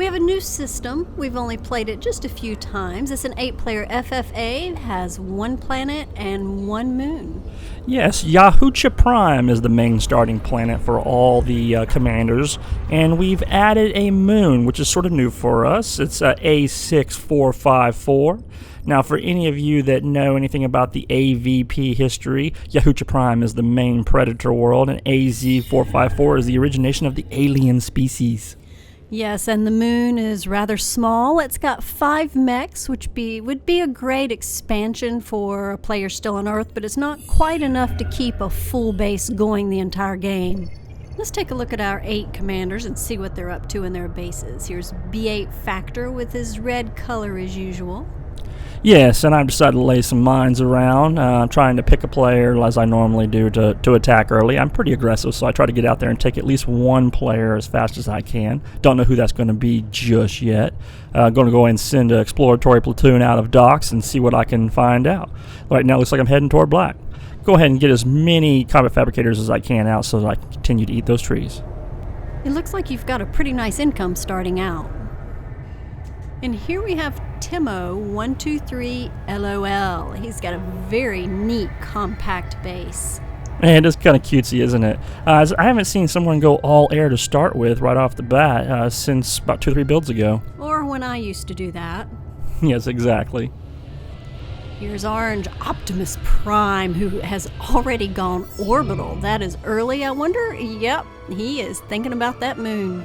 We have a new system. We've only played it just a few times. It's an 8-player FFA, has 1 planet and 1 moon. Yes, Yahucha Prime is the main starting planet for all the commanders, and we've added a moon, which is sort of new for us. It's A6454. Now, for any of you that know anything about the AVP history, Yahucha Prime is the main predator world, and AZ454 is the origination of the alien species. Yes, and the moon is rather small. It's got 5 mechs, which would be a great expansion for a player still on Earth, but it's not quite enough to keep a full base going the entire game. Let's take a look at our 8 commanders and see what they're up to in their bases. Here's B8 Factor with his red color as usual. Yes, and I've decided to lay some mines around, trying to pick a player as I normally do to attack early. I'm pretty aggressive, so I try to get out there and take at least one player as fast as I can. Don't know who that's going to be just yet. Going to go and send an exploratory platoon out of docks and see what I can find out. Right now it looks like I'm heading toward black. Go ahead and get as many combat fabricators as I can out so that I can continue to eat those trees. It looks like you've got a pretty nice income starting out. And here we have Timo123LOL. He's got a very neat compact base. And it's kind of cutesy, isn't it? I haven't seen someone go all air to start with right off the bat since about 2 or 3 builds ago. Or when I used to do that. Yes, exactly. Here's Orange Optimus Prime, who has already gone orbital. That is early, I wonder? Yep, he is thinking about that moon.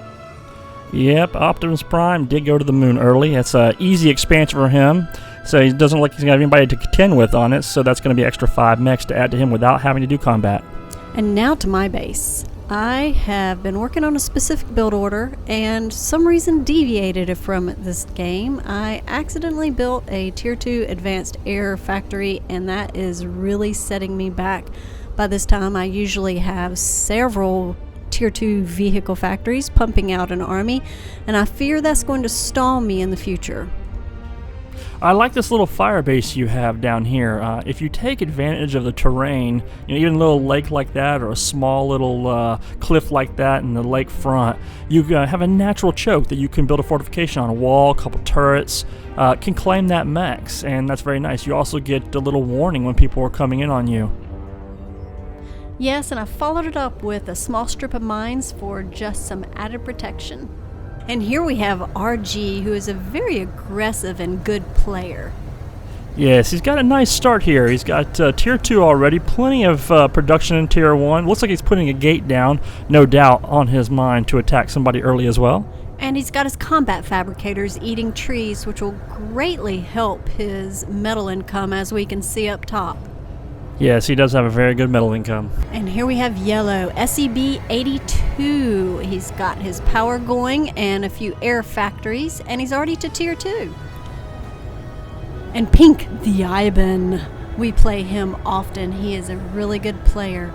Yep, Optimus Prime did go to the moon early. It's an easy expansion for him, so he doesn't look like he's going to have anybody to contend with on it, so that's going to be extra 5 mechs to add to him without having to do combat. And now to my base. I have been working on a specific build order and some reason deviated from this game. I accidentally built a Tier 2 Advanced Air Factory, and that is really setting me back. By this time, I usually have several Tier 2 vehicle factories pumping out an army, and I fear that's going to stall me in the future. I like this little fire base you have down here. If you take advantage of the terrain, even a little lake like that or a small little cliff like that in the lake front, you have a natural choke that you can build a fortification on, a wall, a couple turrets, can claim that mechs, and that's very nice. You also get a little warning when people are coming in on you. Yes, and I followed it up with a small strip of mines for just some added protection. And here we have RG, who is a very aggressive and good player. Yes, he's got a nice start here. He's got Tier 2 already, plenty of production in Tier 1. Looks like he's putting a gate down, no doubt, on his mine to attack somebody early as well. And he's got his combat fabricators eating trees, which will greatly help his metal income, as we can see up top. Yes, he does have a very good metal income. And here we have Yellow, SEB82. He's got his power going and a few air factories, and he's already to Tier 2. And Pink, the Iban. We play him often. He is a really good player.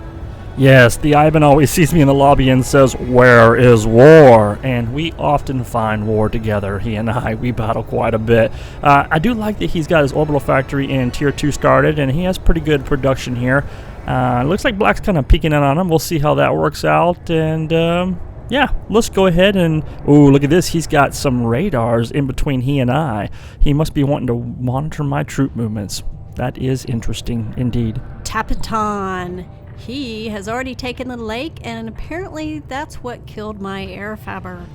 Yes, the Iban always sees me in the lobby and says, "Where is war?" And we often find war together, he and I. We battle quite a bit. I do like that he's got his orbital factory in Tier 2 started, and he has pretty good production here. Looks like Black's kind of peeking in on him. We'll see how that works out. And, yeah, let's go ahead and... Ooh, look at this. He's got some radars in between he and I. He must be wanting to monitor my troop movements. That is interesting indeed. Tapaton. He has already taken the lake, and apparently that's what killed my air fabber.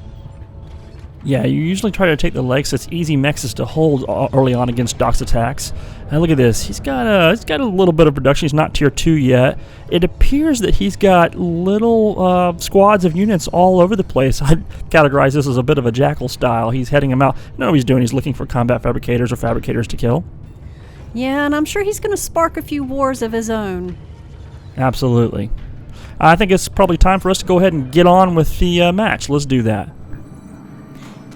Yeah, you usually try to take the lakes. It's easy mexes to hold early on against Doc's attacks. And look at this. He's got a little bit of production. He's not Tier 2 yet. It appears that he's got little squads of units all over the place. I'd categorize this as a bit of a jackal style. He's heading them out. You know what he's doing? He's looking for combat fabricators or fabricators to kill. Yeah, and I'm sure he's going to spark a few wars of his own. Absolutely. I think it's probably time for us to go ahead and get on with the match. Let's do that.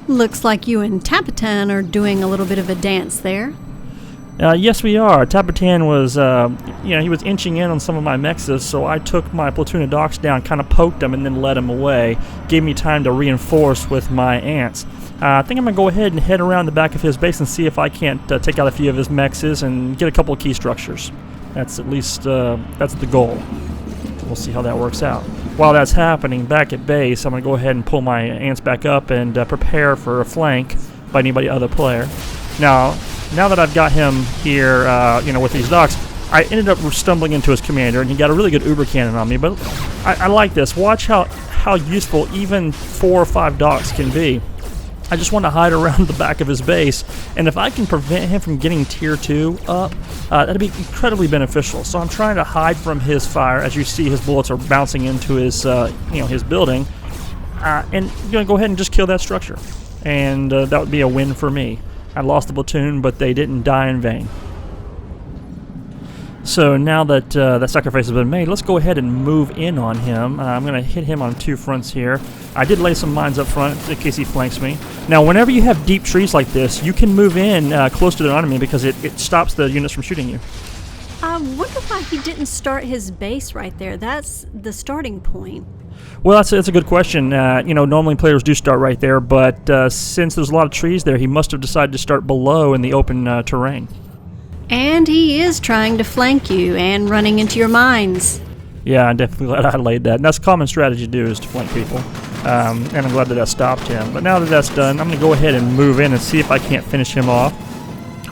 Looks like you and Tapaton are doing a little bit of a dance there. Yes, we are. Tapaton was, he was inching in on some of my mexes, so I took my platoon of docs down, kind of poked him, and then led him away. Gave me time to reinforce with my ants. I think I'm going to go ahead and head around the back of his base and see if I can't take out a few of his mexes and get a couple of key structures. That's at least, that's the goal. We'll see how that works out. while that's happening, back at base, I'm going to go ahead and pull my ants back up and prepare for a flank by anybody other player. Now that I've got him here, with these docks, I ended up stumbling into his commander, and he got a really good uber cannon on me. But I like this. Watch how useful even 4 or 5 docks can be. I just want to hide around the back of his base, and if I can prevent him from getting tier 2 up, that'd be incredibly beneficial. So I'm trying to hide from his fire. As you see, his bullets are bouncing into his, his building, and I'm gonna go ahead and just kill that structure, and that would be a win for me. I lost the platoon, but they didn't die in vain. So now that that sacrifice has been made, let's go ahead and move in on him. I'm going to hit him on 2 fronts here. I did lay some mines up front in case he flanks me. Now, whenever you have deep trees like this, you can move in close to the enemy because it stops the units from shooting you. I wonder why he didn't start his base right there. That's the starting point. Well, that's a good question. Normally players do start right there, but since there's a lot of trees there, he must have decided to start below in the open terrain. And he is trying to flank you and running into your mines. Yeah, I'm definitely glad I laid that. And that's a common strategy to do, is to flank people. And I'm glad that stopped him. But now that that's done, I'm going to go ahead and move in and see if I can't finish him off.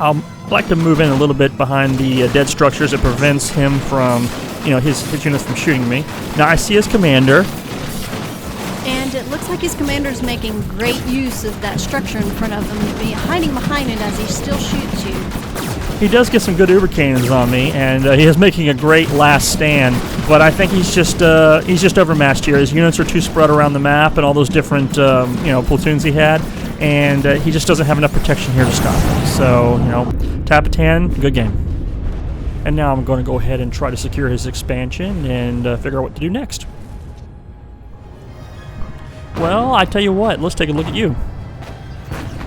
I'd like to move in a little bit behind the dead structures. It prevents him from, his units from shooting me. Now I see his commander. And it looks like his commander's making great use of that structure in front of him, hiding behind it as he still shoots you. He does get some good uber cannons on me, and he is making a great last stand. But I think he's just overmatched here. His units are too spread around the map, and all those different platoons he had, and he just doesn't have enough protection here to stop him. So tap a 10, good game. And now I'm going to go ahead and try to secure his expansion and figure out what to do next. Well, I tell you what, let's take a look at you.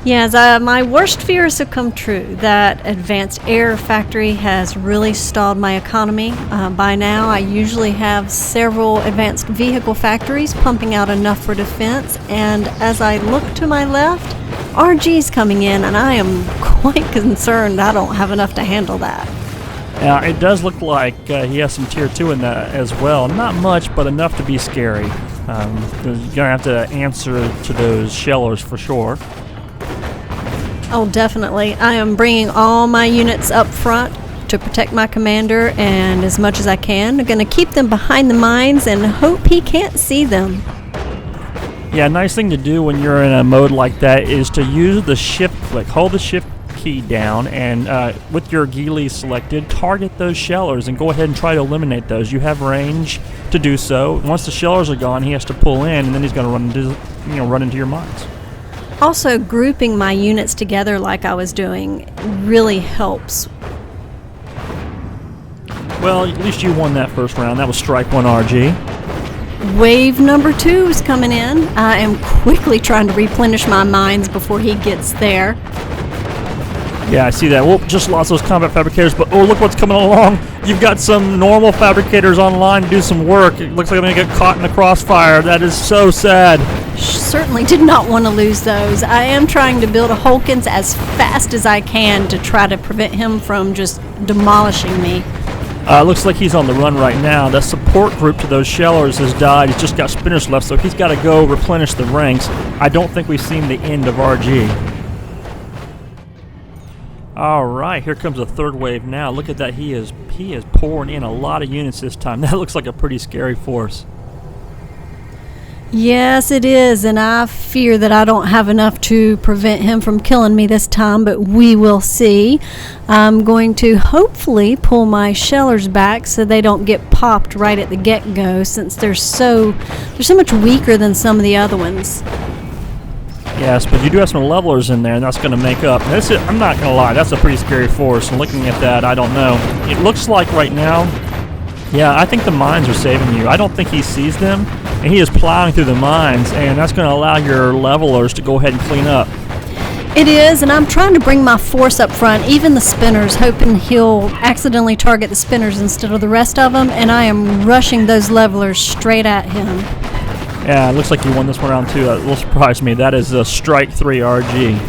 Yes, my worst fears have come true. That advanced air factory has really stalled my economy. By now, I usually have several advanced vehicle factories pumping out enough for defense, and as I look to my left, RG's coming in, and I am quite concerned I don't have enough to handle that. Now, it does look like he has some tier 2 in that as well. Not much, but enough to be scary. You're going to have to answer to those shellers for sure. Oh, definitely. I am bringing all my units up front to protect my commander, and as much as I can, I'm going to keep them behind the mines and hope he can't see them. Yeah, nice thing to do when you're in a mode like that is to use the shift click. Hold the shift key down, and with your ghillie selected, target those shellers and go ahead and try to eliminate those. You have range to do so. Once the shellers are gone, he has to pull in, and then he's going to run into your mines. Also, grouping my units together like I was doing really helps. Well, at least you won that first round. That was strike 1 RG. Wave number 2 is coming in. I am quickly trying to replenish my mines before he gets there. Yeah, I see that. Well, just lost those combat fabricators, but oh, look what's coming along. You've got some normal fabricators online to do some work. It looks like I'm going to get caught in the crossfire. That is so sad. Certainly did not want to lose those. I am trying to build a Hulkins as fast as I can to try to prevent him from just demolishing me. Looks like he's on the run right now. The support group to those shellers has died. He's just got spinners left, so he's got to go replenish the ranks. I don't think we've seen the end of RG. All right, here comes a third wave now. Look at that. He is pouring in a lot of units this time. That looks like a pretty scary force. Yes, it is, and I fear that I don't have enough to prevent him from killing me this time, but we will see. I'm going to hopefully pull my shellers back so they don't get popped right at the get-go, since they're so much weaker than some of the other ones. Yes, but you do have some levelers in there, and that's going to make up. I'm not going to lie, that's a pretty scary force, and looking at that, I don't know. It looks like right now, yeah, I think the mines are saving you. I don't think he sees them, and he is plowing through the mines, and that's going to allow your levelers to go ahead and clean up. It is, and I'm trying to bring my force up front, even the spinners, hoping he'll accidentally target the spinners instead of the rest of them, and I am rushing those levelers straight at him. Yeah, it looks like you won this one round too. That will surprise me. That is a strike 3 RG.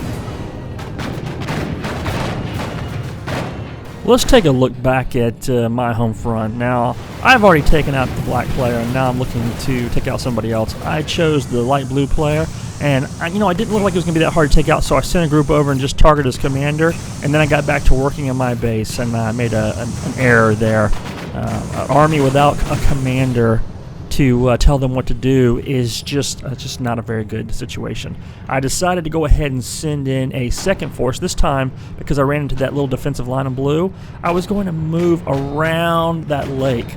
Let's take a look back at my home front. Now, I've already taken out the black player, and now I'm looking to take out somebody else. I chose the light blue player, and I didn't look like it was going to be that hard to take out, so I sent a group over and just targeted his commander, and then I got back to working in my base, and I made an error there. An army without a commander to tell them what to do is just not a very good situation. I decided to go ahead and send in a second force. This time, because I ran into that little defensive line in blue, I was going to move around that lake,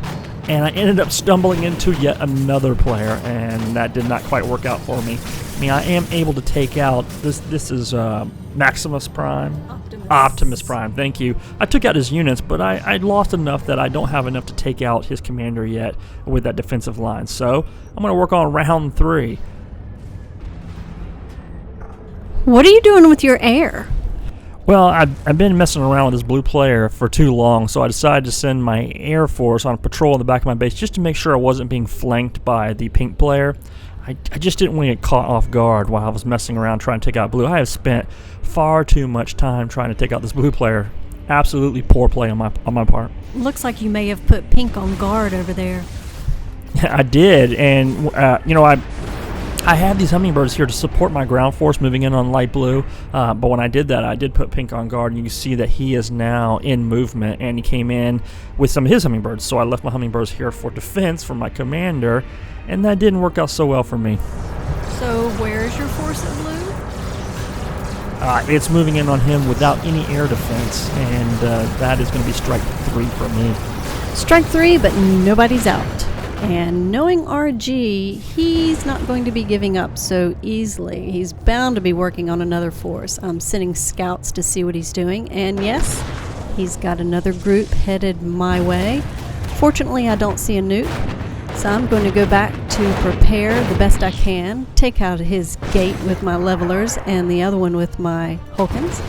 and I ended up stumbling into yet another player, and that did not quite work out for me. I mean, I am able to take out this is Maximus Prime. Optimus Prime, thank you. I took out his units, but I lost enough that I don't have enough to take out his commander yet with that defensive line. So I'm going to work on round 3. What are you doing with your air? Well, I've been messing around with this blue player for too long, so I decided to send my Air Force on patrol in the back of my base just to make sure I wasn't being flanked by the pink player. I just didn't want to get caught off guard while I was messing around trying to take out blue. I have spent far too much time trying to take out this blue player. Absolutely poor play on my part. Looks like you may have put pink on guard over there. I did, and I have these hummingbirds here to support my ground force moving in on light blue, but when I did that, I did put pink on guard, and you can see that he is now in movement, and he came in with some of his hummingbirds, so I left my hummingbirds here for defense for my commander, and that didn't work out so well for me. So where's your force of blue? It's moving in on him without any air defense, and that is going to be strike 3 for me. Strike 3, but nobody's out. And knowing RG, he's not going to be giving up so easily. He's bound to be working on another force. I'm sending scouts to see what he's doing, and yes, he's got another group headed my way. Fortunately, I don't see a nuke, so I'm going to go back to prepare the best I can, take out his gate with my levelers and the other one with my Hulkins.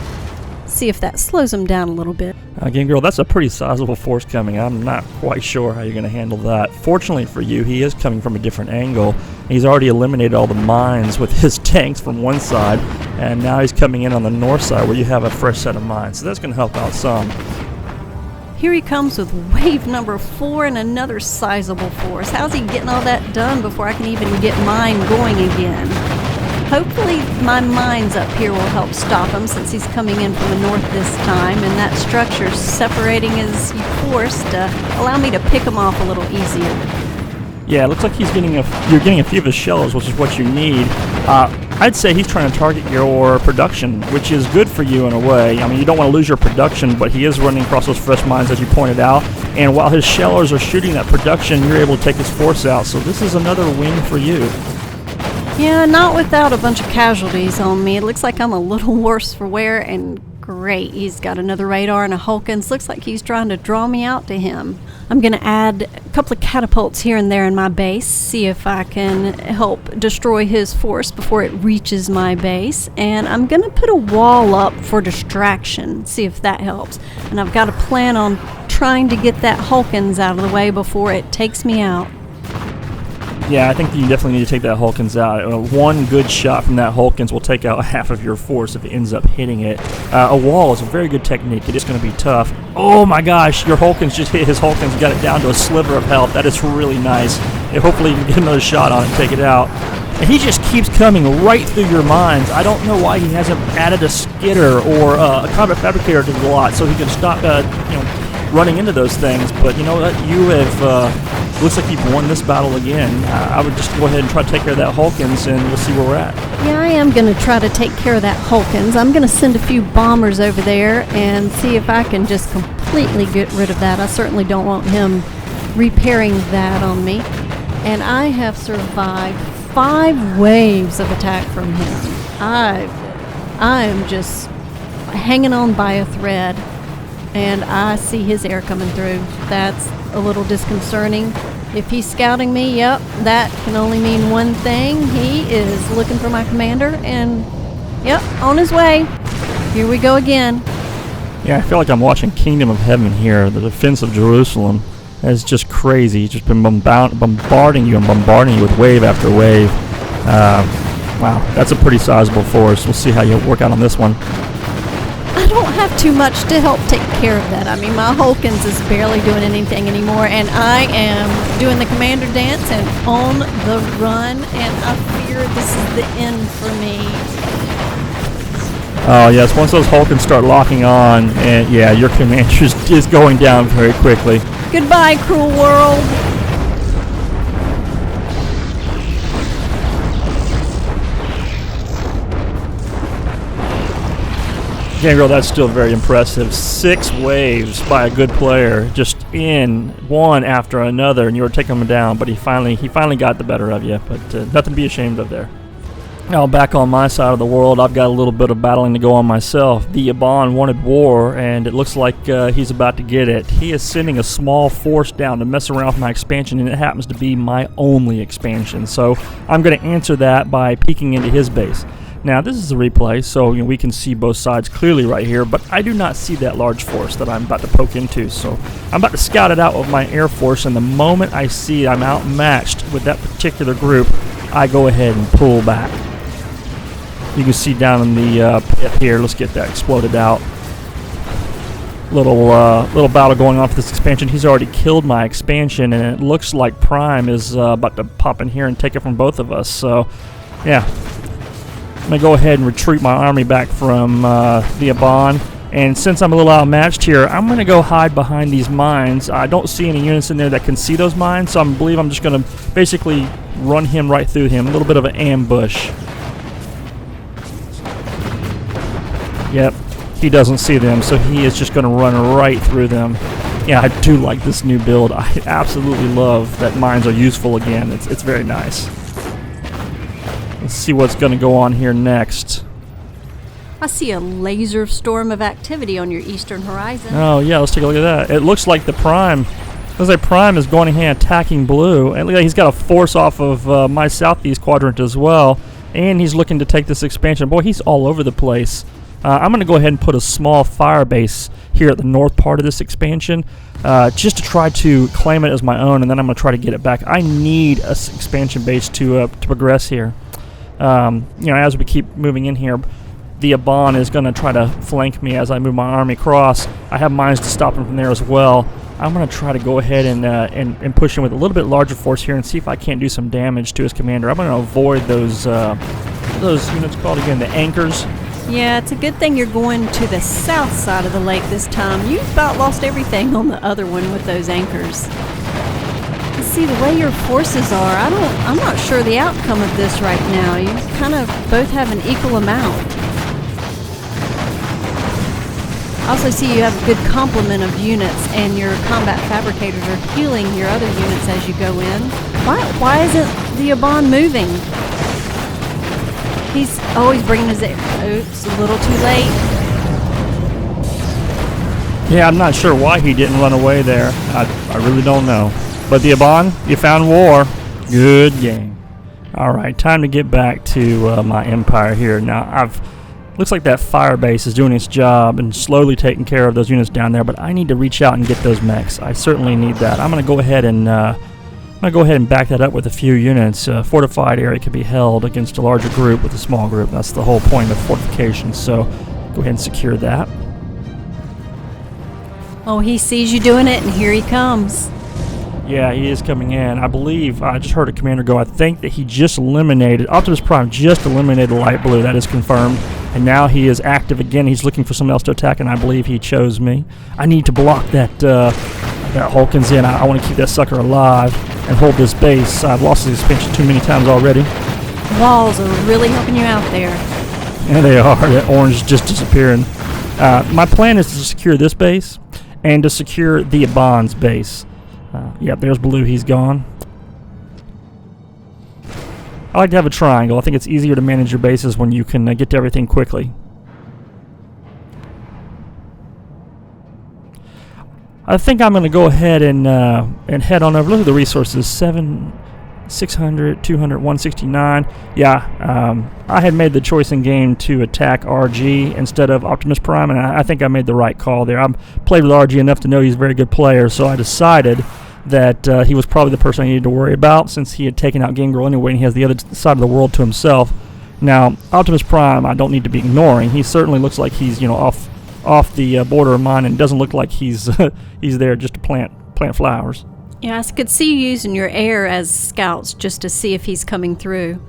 See if that slows him down a little bit. Again, girl, that's a pretty sizable force coming. I'm not quite sure how you're going to handle that. Fortunately for you, he is coming from a different angle. He's already eliminated all the mines with his tanks from one side, and now he's coming in on the north side where you have a fresh set of mines. So that's going to help out some. Here he comes with wave number 4 and another sizable force. How's he getting all that done before I can even get mine going again? Hopefully my mines up here will help stop him since he's coming in from the north this time, and that structure's separating his force to allow me to pick him off a little easier. Yeah, it looks like you're getting a few of his shells, which is what you need. I'd say he's trying to target your production, which is good for you in a way. I mean, you don't want to lose your production, but he is running across those fresh mines, as you pointed out. And while his shellers are shooting that production, you're able to take his force out. So this is another win for you. Yeah, not without a bunch of casualties on me. It looks like I'm a little worse for wear, and great. He's got another radar and a Hulkins. Looks like he's trying to draw me out to him. I'm going to add a couple of catapults here and there in my base, see if I can help destroy his force before it reaches my base. And I'm going to put a wall up for distraction, see if that helps. And I've got a plan on trying to get that Hulkins out of the way before it takes me out. Yeah, I think you definitely need to take that Hulkins out. One good shot from that Hulkins will take out half of your force if it ends up hitting it. A wall is a very good technique. It is going to be tough. Oh my gosh, your Hulkins just hit his Hulkins, got it down to a sliver of health. That is really nice. And hopefully you can get another shot on it and take it out. And he just keeps coming right through your mines. I don't know why he hasn't added a skitter or a combat fabricator to the lot so he can stop running into those things. But you know what? You have... looks like you've won this battle again. I would just go ahead and try to take care of that Hulkins, and we'll see where we're at. Yeah, I am going to try to take care of that Hulkins. I'm going to send a few bombers over there and see if I can just completely get rid of that. I certainly don't want him repairing that on me. And I have survived 5 waves of attack from him. I am just hanging on by a thread, and I see his air coming through. That's a little disconcerting. If he's scouting me, yep, that can only mean one thing. He is looking for my commander, and yep, on his way. Here we go again. Yeah, I feel like I'm watching Kingdom of Heaven here. The defense of Jerusalem is just crazy. He's just been bombarding you with wave after wave. Wow, that's a pretty sizable force. We'll see how you work out on this one. I don't have have too much to help take care of that. I mean, my Hulkins is barely doing anything anymore, and I am doing the commander dance and on the run, and I fear this is the end for me. Oh yes, once those Hulkins start locking on, and yeah, your commander is going down very quickly. Goodbye, cruel world. Gangrel, that's still very impressive. 6 waves by a good player, just in one after another, and you were taking him down. But he finally got the better of you. But nothing to be ashamed of there. Now back on my side of the world, I've got a little bit of battling to go on myself. The Yabon wanted war, and it looks like he's about to get it. He is sending a small force down to mess around with my expansion, and it happens to be my only expansion. So I'm going to answer that by peeking into his base. Now this is a replay, so we can see both sides clearly right here, but I do not see that large force that I'm about to poke into. So I'm about to scout it out with my Air Force, and the moment I see I'm outmatched with that particular group, I go ahead and pull back. You can see down in the pit here. Let's get that exploded out. Little battle going on for this expansion. He's already killed my expansion, and it looks like Prime is about to pop in here and take it from both of us. So, yeah. I'm going to go ahead and retreat my army back from the Yabon. And since I'm a little outmatched here, I'm going to go hide behind these mines. I don't see any units in there that can see those mines, so I believe I'm just going to basically run him right through him. A little bit of an ambush. Yep, he doesn't see them, so he is just going to run right through them. Yeah, I do like this new build. I absolutely love that mines are useful again. It's very nice. Let's see what's going to go on here next. I see a laser storm of activity on your eastern horizon. Oh yeah, let's take a look at that. It looks like the Prime. Looks like Prime is going ahead attacking blue, and look like he's got a force off of my southeast quadrant as well. And he's looking to take this expansion. Boy, he's all over the place. I'm going to go ahead and put a small fire base here at the north part of this expansion, just to try to claim it as my own, and then I'm going to try to get it back. I need a expansion base to progress here. As we keep moving in here, the Yabon is going to try to flank me as I move my army across. I have mines to stop him from there as well. I'm going to try to go ahead and push him with a little bit larger force here and see if I can't do some damage to his commander. I'm going to avoid those units called again, the anchors. Yeah, it's a good thing you're going to the south side of the lake this time. You about lost everything on the other one with those anchors. See, the way your forces are, I'm not sure the outcome of this right now. You kind of both have an equal amount. I also see you have a good complement of units, and your combat fabricators are healing your other units as you go in. Why isn't the Yabon moving? He's always bringing his... Oops, a little too late. Yeah, I'm not sure why he didn't run away there. I really don't know. But the Yabon, you found war. Good game. All right, time to get back to my empire here. Now, looks like that fire base is doing its job and slowly taking care of those units down there. But I need to reach out and get those mechs. I certainly need that. I'm going to go ahead and back that up with a few units. Fortified area can be held against a larger group with a small group. That's the whole point of fortification. So go ahead and secure that. Oh, he sees you doing it, and here he comes. Yeah, he is coming in. I believe, I just heard a commander go, I think that he just eliminated, Optimus Prime just eliminated light blue. That is confirmed. And now he is active again. He's looking for someone else to attack, and I believe he chose me. I need to block that Hulkins in. I want to keep that sucker alive and hold this base. I've lost his expansion too many times already. Walls are really helping you out there. Yeah, they are. That orange is just disappearing. My plan is to secure this base and to secure the Yabon's base. Yep, there's blue. He's gone. I like to have a triangle. I think it's easier to manage your bases when you can get to everything quickly. I think I'm going to go ahead and head on over. Look at the resources. 600, 200, 169. Yeah, I had made the choice in game to attack RG instead of Optimus Prime, and I think I made the right call there. I've played with RG enough to know he's a very good player, so I decided that he was probably the person I needed to worry about since he had taken out Gangrel anyway, and he has the other side of the world to himself. Now, Optimus Prime, I don't need to be ignoring. He certainly looks like he's, off off the border of mine, and it doesn't look like he's he's there just to plant flowers. Yeah, I could see you using your air as scouts just to see if he's coming through.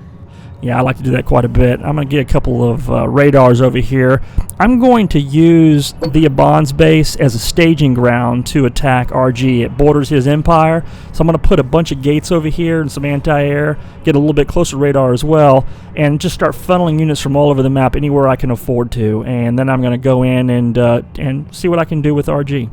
Yeah, I like to do that quite a bit. I'm going to get a couple of radars over here. I'm going to use the Aban's base as a staging ground to attack RG. It borders his empire, so I'm going to put a bunch of gates over here and some anti-air, get a little bit closer radar as well, and just start funneling units from all over the map anywhere I can afford to. And then I'm going to go in and see what I can do with RG.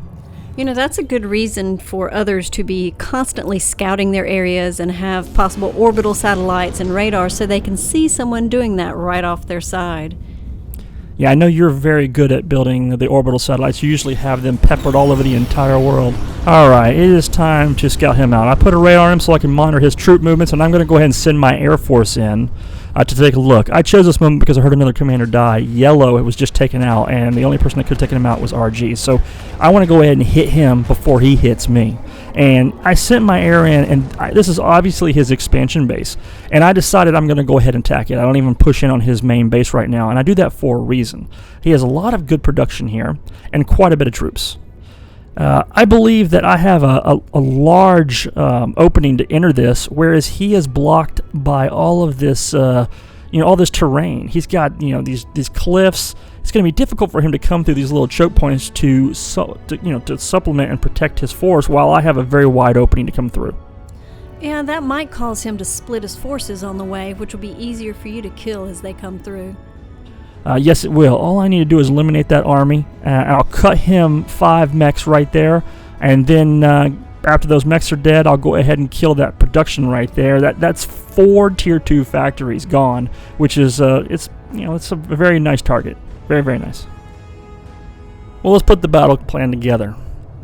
You know, that's a good reason for others to be constantly scouting their areas and have possible orbital satellites and radar so they can see someone doing that right off their side. Yeah, I know you're very good at building the orbital satellites. You usually have them peppered all over the entire world. All right, it is time to scout him out. I put a radar on him so I can monitor his troop movements, and I'm going to go ahead and send my Air Force in to take a look. I chose this moment because I heard another commander die. Yellow, it was just taken out, and the only person that could have taken him out was RG. So I want to go ahead and hit him before he hits me. And I sent my air in, and this is obviously his expansion base. And I decided I'm going to go ahead and attack it. I don't even push in on his main base right now, and I do that for a reason. He has a lot of good production here and quite a bit of troops. I believe that I have a large opening to enter this, whereas he is blocked by all of this, all this terrain. He's got, these cliffs. It's going to be difficult for him to come through these little choke points to supplement and protect his force, while I have a very wide opening to come through. Yeah, that might cause him to split his forces on the way, which will be easier for you to kill as they come through. Yes, it will. All I need to do is eliminate that army. I'll cut him 5 mechs right there, and then after those mechs are dead, I'll go ahead and kill that production right there. That's 4 tier 2 factories gone, which is it's a very nice target. Very, very nice. Well, let's put the battle plan together.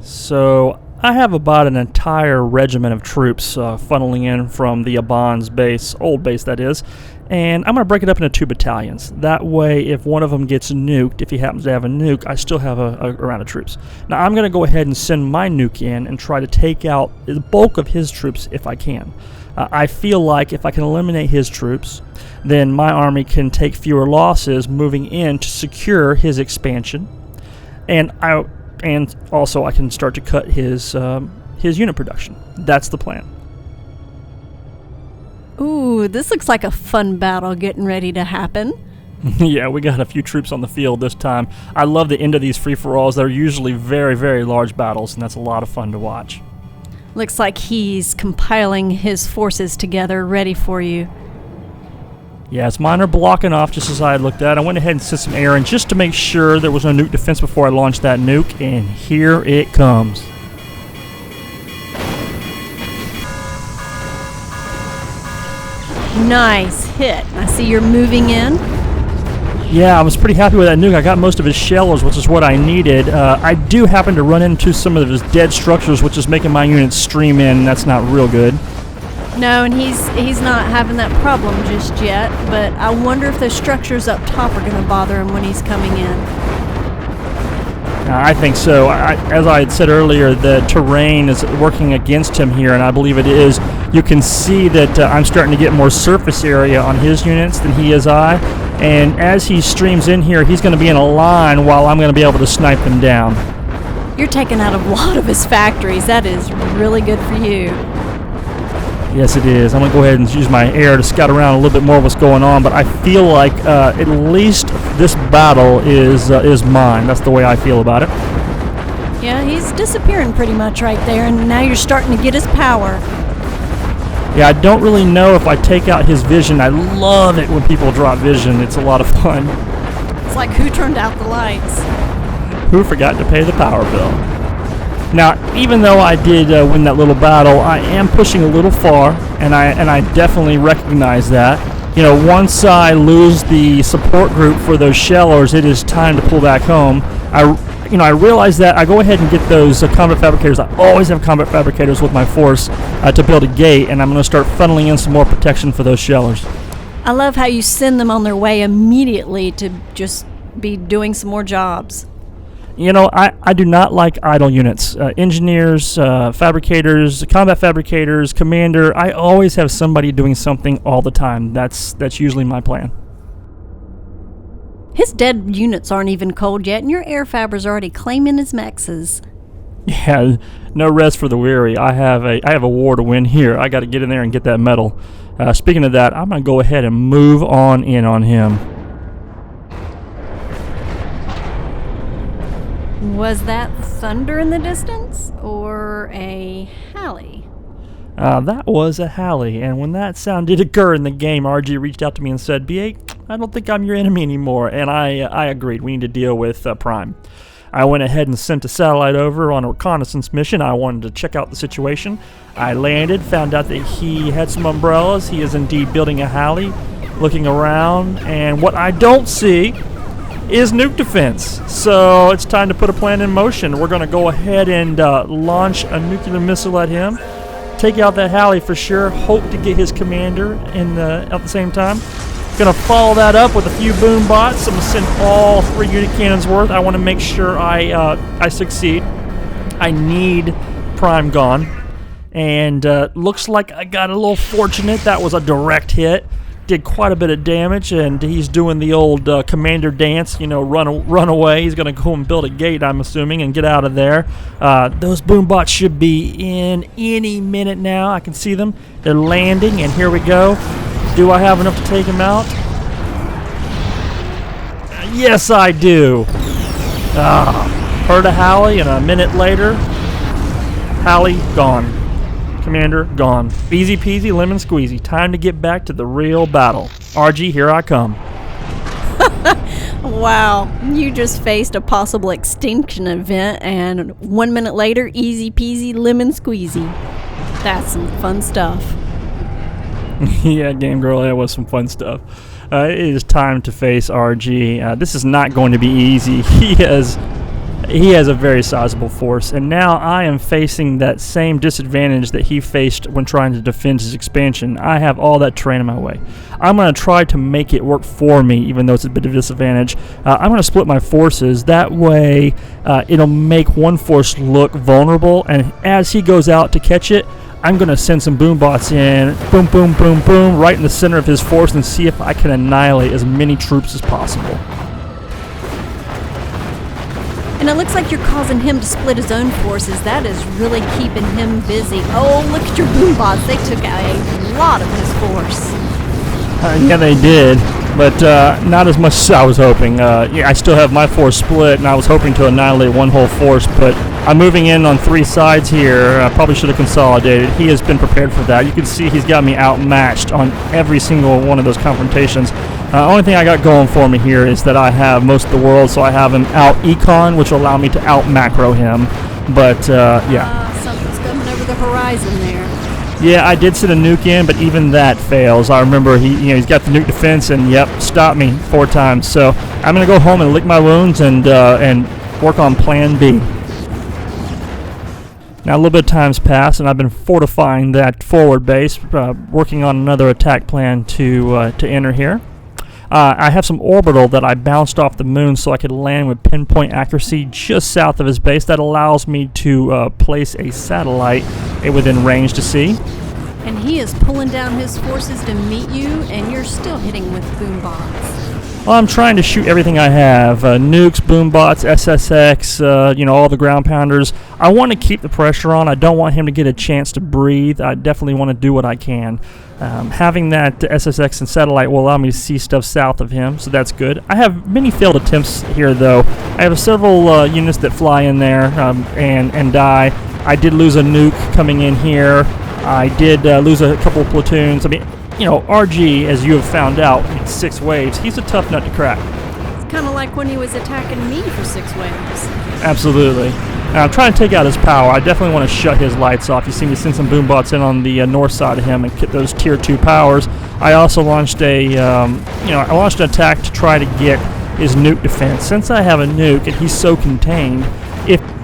So I have about an entire regiment of troops funneling in from the Aban's base, old base that is, and I'm going to break it up into 2 battalions. That way, if one of them gets nuked, if he happens to have a nuke, I still have a round of troops. Now, I'm going to go ahead and send my nuke in and try to take out the bulk of his troops if I can. I feel like if I can eliminate his troops, then my army can take fewer losses moving in to secure his expansion, and also I can start to cut his unit production. That's the plan. Ooh, this looks like a fun battle getting ready to happen. Yeah, we got a few troops on the field this time. I love the end of these free-for-alls. They're usually very, very large battles, and that's a lot of fun to watch. Looks like he's compiling his forces together, ready for you. Yes, mine are blocking off just as I had looked at. I went ahead and sent some air in just to make sure there was no nuke defense before I launched that nuke, and here it comes. Nice hit. I see you're moving in. Yeah, I was pretty happy with that nuke. I got most of his shellers, which is what I needed. I do happen to run into some of his dead structures, which is making my units stream in. That's not real good. No, and he's not having that problem just yet, but I wonder if those structures up top are going to bother him when he's coming in. I think so. As I had said earlier, the terrain is working against him here, and I believe it is. You can see that I'm starting to get more surface area on his units than he is I, and as he streams in here, he's going to be in a line while I'm going to be able to snipe him down. You're taking out a lot of his factories. That is really good for you. Yes, it is. I'm going to go ahead and use my air to scout around a little bit more of what's going on, but I feel like at least this battle is mine. That's the way I feel about it. Yeah, he's disappearing pretty much right there, and now you're starting to get his power. Yeah, I don't really know if I take out his vision. I love it when people drop vision. It's a lot of fun. It's like, who turned out the lights? Who forgot to pay the power bill? Now, even though I did win that little battle, I am pushing a little far, and I definitely recognize that. Once I lose the support group for those shellers, it is time to pull back home. I realize that. I go ahead and get those combat fabricators. I always have combat fabricators with my force to build a gate, and I'm going to start funneling in some more protection for those shellers. I love how you send them on their way immediately to just be doing some more jobs. I do not like idle units. Engineers, fabricators, combat fabricators, commander, I always have somebody doing something all the time. That's usually my plan. His dead units aren't even cold yet, and your air fabbers already claiming his mexes. Yeah, no rest for the weary. I have a war to win here. I got to get in there and get that medal. Speaking of that, I'm going to go ahead and move on in on him. Was that thunder in the distance, or a Halley? That was a Halley, and when that sound did occur in the game, RG reached out to me and said, B8, I don't think I'm your enemy anymore, and I agreed. We need to deal with Prime. I went ahead and sent a satellite over on a reconnaissance mission. I wanted to check out the situation. I landed, found out that he had some umbrellas. He is indeed building a Halley, looking around, and what I don't see is nuke defense. So it's time to put a plan in motion. We're going to go ahead and launch a nuclear missile at him, take out that Halley for sure, hope to get his commander at the same time. Gonna follow that up with a few boom bots. I'm gonna send all 3 unit cannons worth. I want to make sure I succeed. I need Prime gone, and looks like I got a little fortunate. That was a direct hit. Did quite a bit of damage, and he's doing the old commander dance. You know, run away. He's gonna go and build a gate, I'm assuming, and get out of there. Those boom bots should be in any minute now. I can see them. They're landing, and here we go. Do I have enough to take him out? Yes, I do. Heard a Halley, and a minute later, Halley gone. Commander gone. Easy peasy, lemon squeezy. Time to get back to the real battle. RG, here I come. Wow, you just faced a possible extinction event, and 1 minute later, easy peasy, lemon squeezy. That's some fun stuff. Yeah, Game Girl, that was some fun stuff. It is time to face RG. This is not going to be easy. He has a very sizable force, and now I am facing that same disadvantage that he faced when trying to defend his expansion. I have all that terrain in my way. I'm going to try to make it work for me, even though it's a bit of a disadvantage. I'm going to split my forces. That way, it'll make one force look vulnerable, and as he goes out to catch it, I'm going to send some boom bots in, boom, boom, boom, boom, right in the center of his force and see if I can annihilate as many troops as possible. And it looks like you're causing him to split his own forces. That is really keeping him busy. Oh, look at your boom bots. They took out a lot of his force. Yeah, they did, but not as much as I was hoping. Yeah, I still have my force split, and I was hoping to annihilate one whole force, but I'm moving in on 3 sides here. I probably should have consolidated. He has been prepared for that. You can see he's got me outmatched on every single one of those confrontations. Only thing I got going for me here is that I have most of the world, so I have him out econ, which will allow me to out macro him. But yeah. Something's coming over the horizon there. Yeah, I did send a nuke in, but even that fails. I remember he's got the nuke defense, and yep, stopped me 4 times. So I'm gonna go home and lick my wounds and work on Plan B. Now a little bit of time's passed, and I've been fortifying that forward base, working on another attack plan to enter here. I have some orbital that I bounced off the moon so I could land with pinpoint accuracy just south of his base. That allows me to place a satellite within range to see. And he is pulling down his forces to meet you, and you're still hitting with boom bots. Well, I'm trying to shoot everything I have. Nukes, boom bots, SSX, all the ground pounders. I want to keep the pressure on. I don't want him to get a chance to breathe. I definitely want to do what I can. Having that SSX and satellite will allow me to see stuff south of him, so that's good. I have many failed attempts here, though. I have several units that fly in there and die. I did lose a nuke coming in here. I did lose a couple of platoons. I mean, RG, as you have found out, in 6 waves, he's a tough nut to crack. It's kind of like when he was attacking me for 6 waves. Absolutely. Now, I'm trying to take out his power. I definitely want to shut his lights off. You see me send some boom bots in on the north side of him and get those tier 2 powers. I also launched I launched an attack to try to get his nuke defense. Since I have a nuke and he's so contained,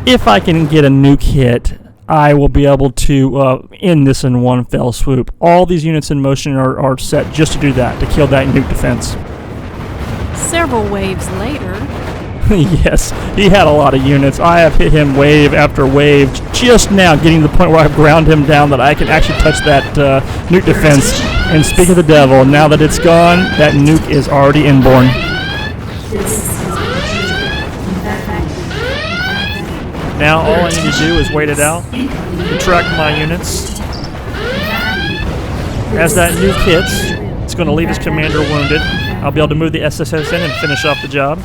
if I can get a nuke hit, I will be able to end this in one fell swoop. All these units in motion are set just to do that, to kill that nuke defense. Several waves later. Yes, he had a lot of units. I have hit him wave after wave, just now getting to the point where I've ground him down that I can actually touch that nuke defense. And speak of the devil, now that it's gone, that nuke is already inborn. Now all I need to do is wait it out, retract my units. As that nuke hits, it's going to leave his commander wounded. I'll be able to move the SSX in and finish off the job.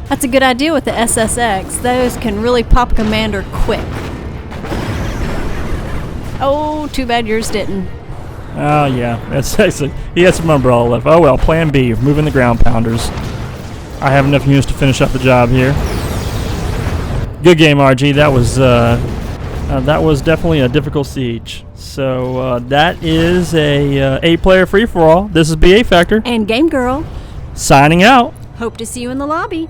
That's a good idea with the SSX. Those can really pop a commander quick. Oh, too bad yours didn't. Oh yeah, that's excellent. He has some umbrella left. Oh well, plan B, moving the ground pounders. I have enough units to finish up the job here. Good game, RG. That was definitely a difficult siege. So that is a 8-player free-for-all. This is BA Factor. And Game Girl. Signing out. Hope to see you in the lobby.